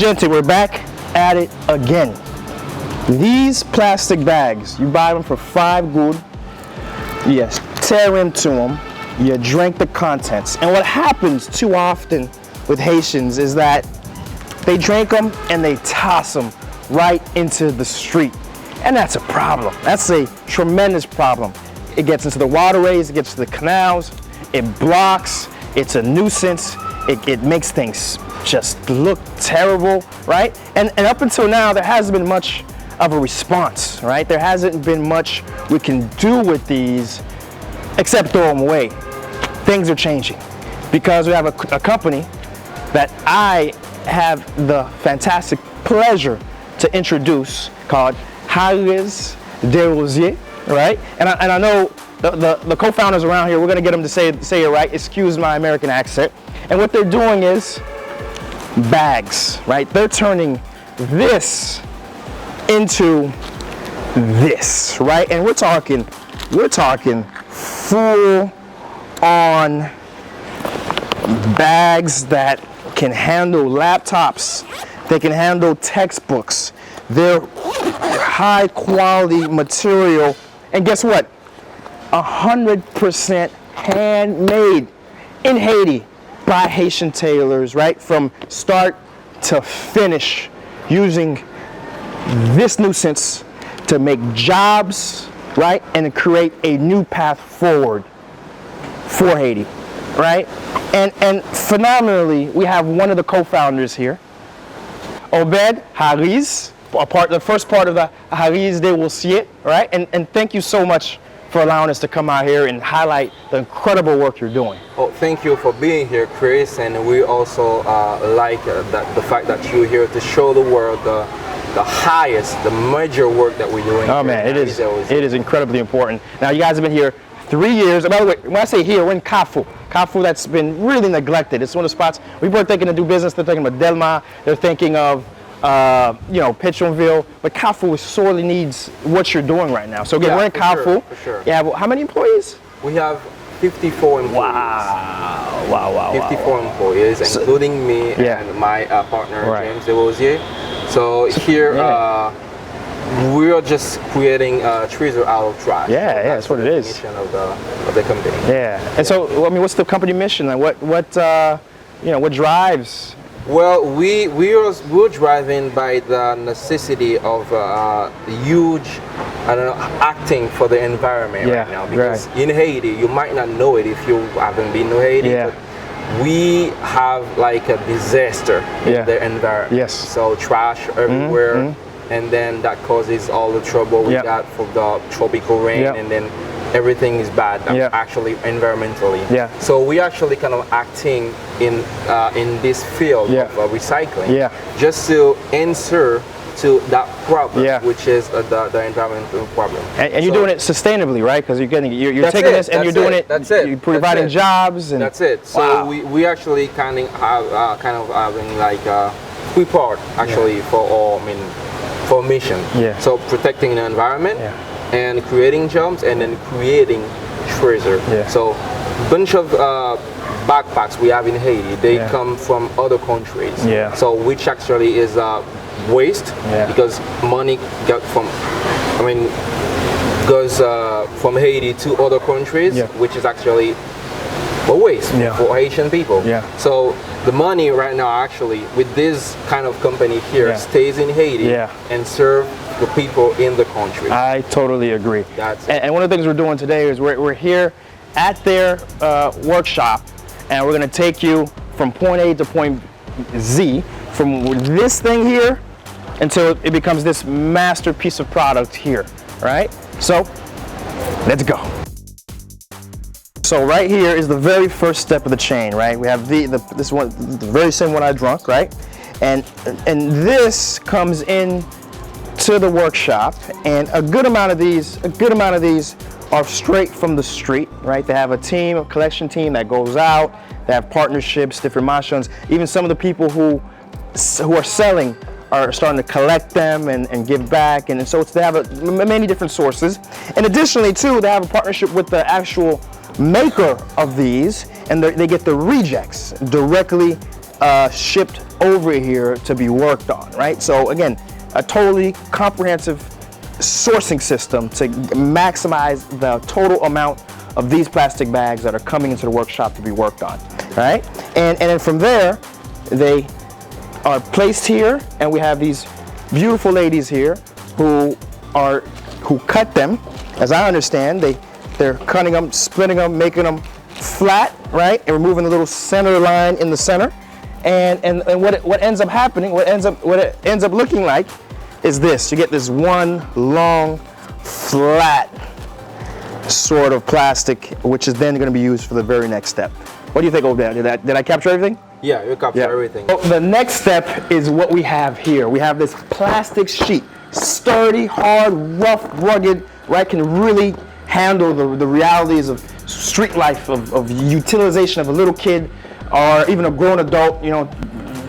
Seejeanty, we're back at it again. These plastic bags, you buy them for 5 good, you tear into them, you drink the contents. And what happens too often with Haitians is that they drink them and they toss them right into the street. And that's a problem. That's a tremendous problem. It gets into the waterways, it gets to the canals, it blocks, it's a nuisance, it makes things just look terrible, right? And up until now, there hasn't been much of a response, right? There hasn't been much we can do with these except throw them away. Things are changing because we have a company that I have the fantastic pleasure to introduce called ArrisDesrosiers, right? And I know the co-founders around here, we're gonna get them to say it right, excuse my American accent. And what they're doing is bags, right? They're turning this into this, right? And we're talking full on bags that can handle laptops, they can handle textbooks, they're high quality material, and guess what? 100% handmade in Haiti by Haitian tailors, right? From start to finish, using this nuisance to make jobs, right? And to create a new path forward for Haiti, right? And phenomenally, we have one of the co-founders here, Obed Harris, the first part of the ArrisDesrosiers, right? And thank you so much for allowing us to come out here and highlight the incredible work you're doing. Oh, thank you for being here, Chris, and we also like the fact that you're here to show the world the the major work that we're doing. Oh man, it is incredibly important. Now you guys have been here 3 years. By the way, when I say here, we're in Carrefour. Carrefour that's been really neglected. It's one of the spots we were thinking to do business. They're thinking about Delma. They're thinking of Pétionville, but Carrefour sorely needs what you're doing right now. So again, we're in Carrefour. For sure. Yeah, well, how many employees? We have 54 employees. Wow. 54 employees, including me and my partner, James DeRosier. So here, we are just creating treasure out of trash. Yeah, that's what it is. Mission of the company. Yeah, and so I mean, what's the company mission? And what drives? Well, we're driving by the necessity of huge, acting for the environment right now. Because in Haiti, you might not know it if you haven't been to Haiti, but we have like a disaster in the environment. Yes. So trash everywhere, and then that causes all the trouble we got for the tropical rain, and then everything is bad actually environmentally. So we actually kind of acting in this field of recycling just to answer to that problem, which is the environmental problem. And you're doing it sustainably, right? Because you're taking this and you're doing it. That's it. You're providing jobs, and that's it. So we actually kind of having like 3 parts actually for for mission. So protecting the environment. And creating jobs, and then creating treasure. So bunch of backpacks we have in Haiti, they come from other countries. So which actually is waste, because money goes from Haiti to other countries, which is actually a waste for Haitian people. So the money right now actually with this kind of company here stays in Haiti and serve the people in the country. I totally agree. That's it. And one of the things we're doing today is we're here at their workshop, and we're going to take you from point A to point Z, from this thing here until it becomes this masterpiece of product here, right? So let's go. So right here is the very first step of the chain, right? We have this one, the very same one I drunk, right? And this comes in to the workshop, and a good amount of these are straight from the street, right? They have a collection team that goes out. They have partnerships, different milestones. Even some of the people who are selling are starting to collect them and give back, and so they have many different sources. And additionally, too, they have a partnership with the actual maker of these, and they get the rejects directly shipped over here to be worked on, right? So again, a totally comprehensive sourcing system to maximize the total amount of these plastic bags that are coming into the workshop to be worked on, right? And then from there, they are placed here, and we have these beautiful ladies here who cut them. As I understand, they're cutting them, splitting them, making them flat, right? And removing the little center line in the center. And what ends up happening, what it ends up looking like is this. You get this one long, flat sort of plastic, which is then going to be used for the very next step. What do you think, Obed? Did I capture everything? Yeah, you captured everything. So the next step is what we have here. We have this plastic sheet, sturdy, hard, rough, rugged, right? Can really handle the realities of street life, of utilization of a little kid or even a grown adult, you know,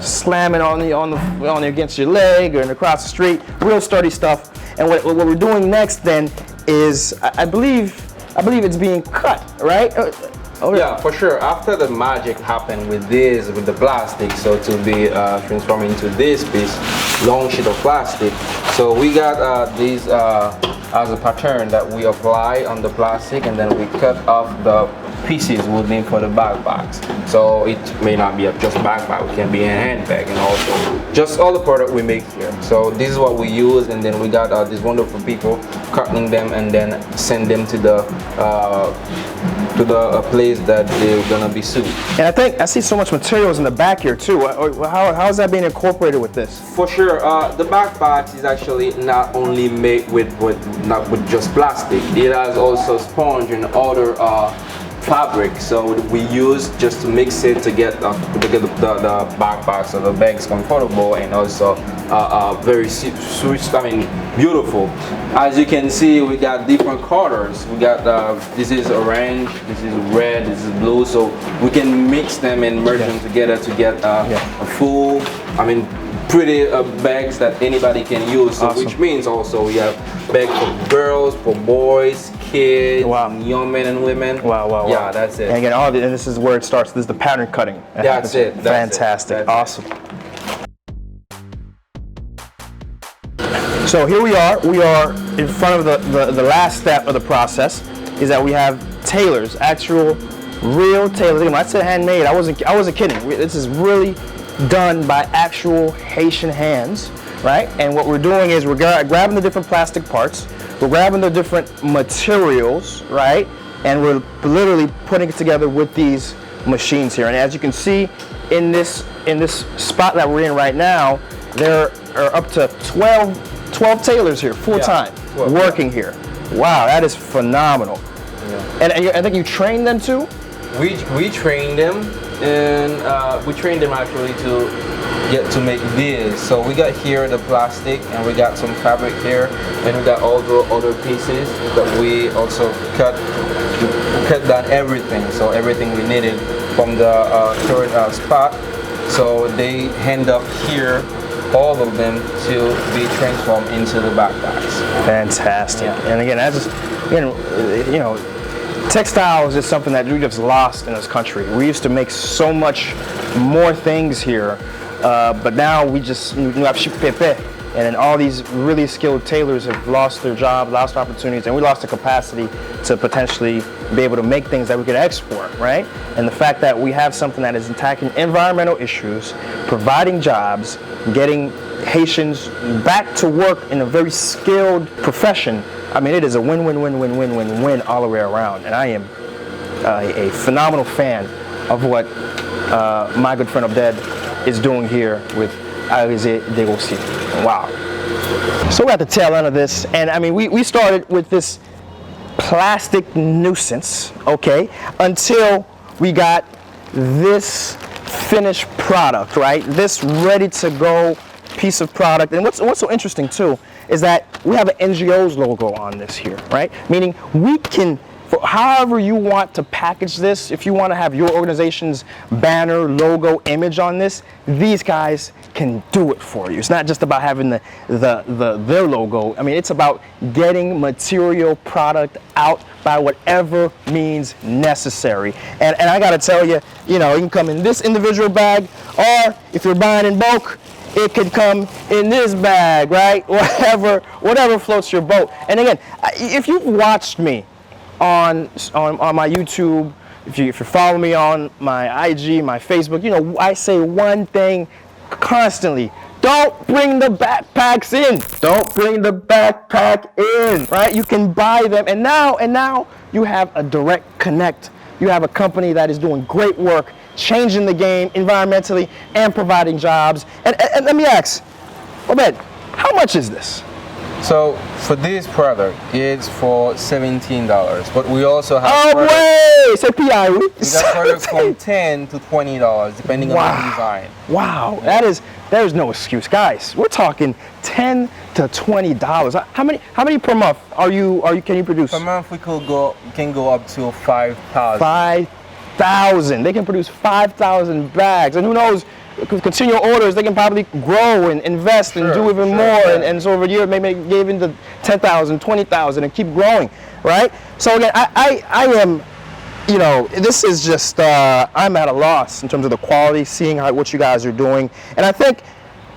slamming on against your leg or across the street. Real sturdy stuff. And what we're doing next then is, I believe it's being cut, right? Yeah, for sure. After the magic happened with the plastic, so to be transformed into this piece, long sheet of plastic. So we got these as a pattern that we apply on the plastic, and then we cut off the pieces we need for the backpacks. So it may not be just backpack, it can be a handbag, and also just all the product we make here. So this is what we use, and then we got these wonderful people cutting them and then send them to the place that they're gonna be sued. And I think I see so much materials in the back here too. How is that being incorporated with this? For sure, the backpack is actually not only made with just plastic. It has also sponge and other fabric, so we use just to mix it to get the backpacks or the bags comfortable and also very sweet, beautiful. As you can see, we got different colors. We got this is orange, this is red, this is blue, so we can mix them and merge them together to get a full, pretty bags that anybody can use. So Awesome. Which means also we have bags for girls, for boys, kids, young men and women. Wow. Yeah, that's it. And again, and this is where it starts. This is the pattern cutting. That's it. Fantastic. That's awesome. So here we are. We are in front of the last step of the process. Is that we have tailors, actual, real tailors. When I said handmade, I wasn't kidding. This is really done by actual Haitian hands, right? And what we're doing is we're grabbing the different plastic parts, we're grabbing the different materials, right? And we're literally putting it together with these machines here. And as you can see in this spot that we're in right now, there are up to 12 tailors here, full-time, working here. Wow, that is phenomenal. Yeah. And I think you train them too? We train them, and we train them actually to get to make this. So we got here the plastic, and we got some fabric here, and we got all the other pieces that we also cut down everything. So everything we needed from the current spot. So they end up here, all of them to be transformed into the backpacks. Fantastic. Yeah. And again, textiles is something that we just lost in this country. We used to make so much more things here, but now we just and then all these really skilled tailors have lost their job, lost opportunities, and we lost the capacity to potentially be able to make things that we could export, right? And the fact that we have something that is attacking environmental issues, providing jobs, getting Haitians back to work in a very skilled profession, it is a win-win-win-win-win-win-win all the way around. And I am a phenomenal fan of what my good friend Obed is doing here with ArrisDesrosiers. Wow. So we're at the tail end of this, and we started with this plastic nuisance, okay, until we got this finished product, right? This ready to go piece of product. And what's so interesting too is that we have an NGO's logo on this here, right? Meaning we can for however you want to package this. If you want to have your organization's banner, logo, image on this, these guys can do it for you. It's not just about having their logo. I mean, it's about getting material product out by whatever means necessary. And I got to tell you, you know, it can come in this individual bag, or if you're buying in bulk, it could come in this bag, right? Whatever floats your boat. And again, if you've watched me on my YouTube, if you're following me on my IG, my Facebook, you know, I say one thing constantly: don't bring the backpacks in. Don't bring the backpack in, right? You can buy them, and now you have a direct connect. You have a company that is doing great work, changing the game environmentally and providing jobs. And let me ask, Obed, how much is this? So for this product, it's for $17, but we also have say PI. We got products from $10 to $20, depending on the design. Wow, there's no excuse, guys. We're talking $10 to $20. How many per month can you produce? Per month we can go up to 5,000. 5,000. They can produce 5,000 bags, and who knows? Continual orders, they can probably grow and invest and do even more, and so over a year maybe give into 10,000, 20,000, and keep growing, right? So again, I am, you know, this is just I'm at a loss in terms of the quality, seeing what you guys are doing, and I think,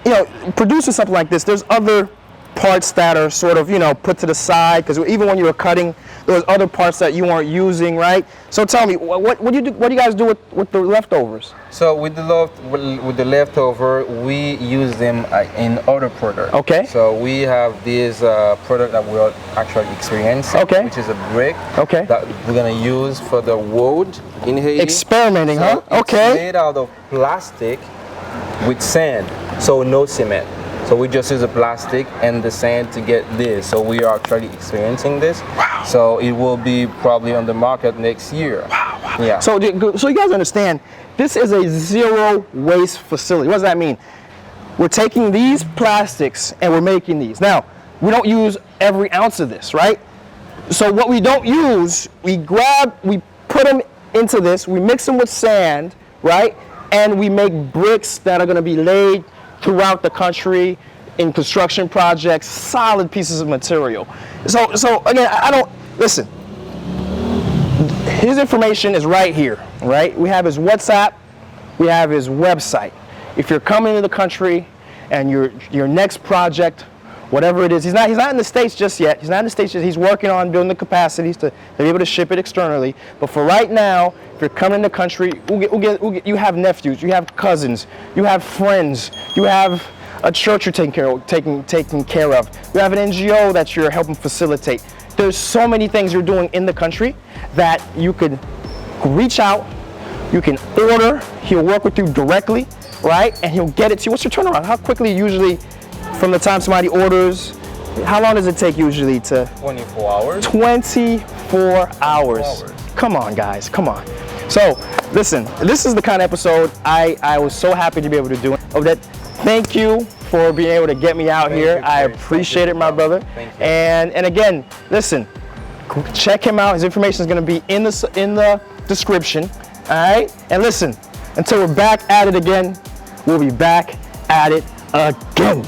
you know, producing something like this, there's other parts that are sort of, you know, put to the side, because even when you were cutting, there was other parts that you weren't using, right? So tell me, what do you do? What do you guys do with the leftovers? So with the leftover, we use them in other products. Okay. So we have this product that we're actually experiencing, which is a brick that we're gonna use for the wood in Haiti. Experimenting, so huh? It's made out of plastic with sand, so no cement. So we just use the plastic and the sand to get this. So we are actually experiencing this. Wow. So it will be probably on the market next year. Wow. Yeah. So you guys understand, this is a zero waste facility. What does that mean? We're taking these plastics and we're making these. Now, we don't use every ounce of this, right? So what we don't use, we put them into this, we mix them with sand, right? And we make bricks that are gonna be laid throughout the country in construction projects, solid pieces of material. So again, listen, his information is right here, right? We have his WhatsApp, we have his website. If you're coming to the country and your next project, whatever it is, he's not in the States just yet. He's not in the States yet. He's working on building the capacities to be able to ship it externally. But for right now, if you're coming in the country, you have nephews, you have cousins, you have friends, you have a church you're taking care of. You have an NGO that you're helping facilitate. There's so many things you're doing in the country that you could reach out, you can order, he'll work with you directly, right? And he'll get it to you. What's your turnaround? How quickly usually from the time somebody orders, how long does it take usually to? 24 hours. 24 hours. Come on, guys, come on. So, listen, this is the kind of episode I was so happy to be able to do. Odette, thank you for being able to get me out here. I appreciate it, my brother. Thank you. And again, listen, check him out. His information is going to be in the description. All right? And listen, until we're back at it again, we'll be back at it again.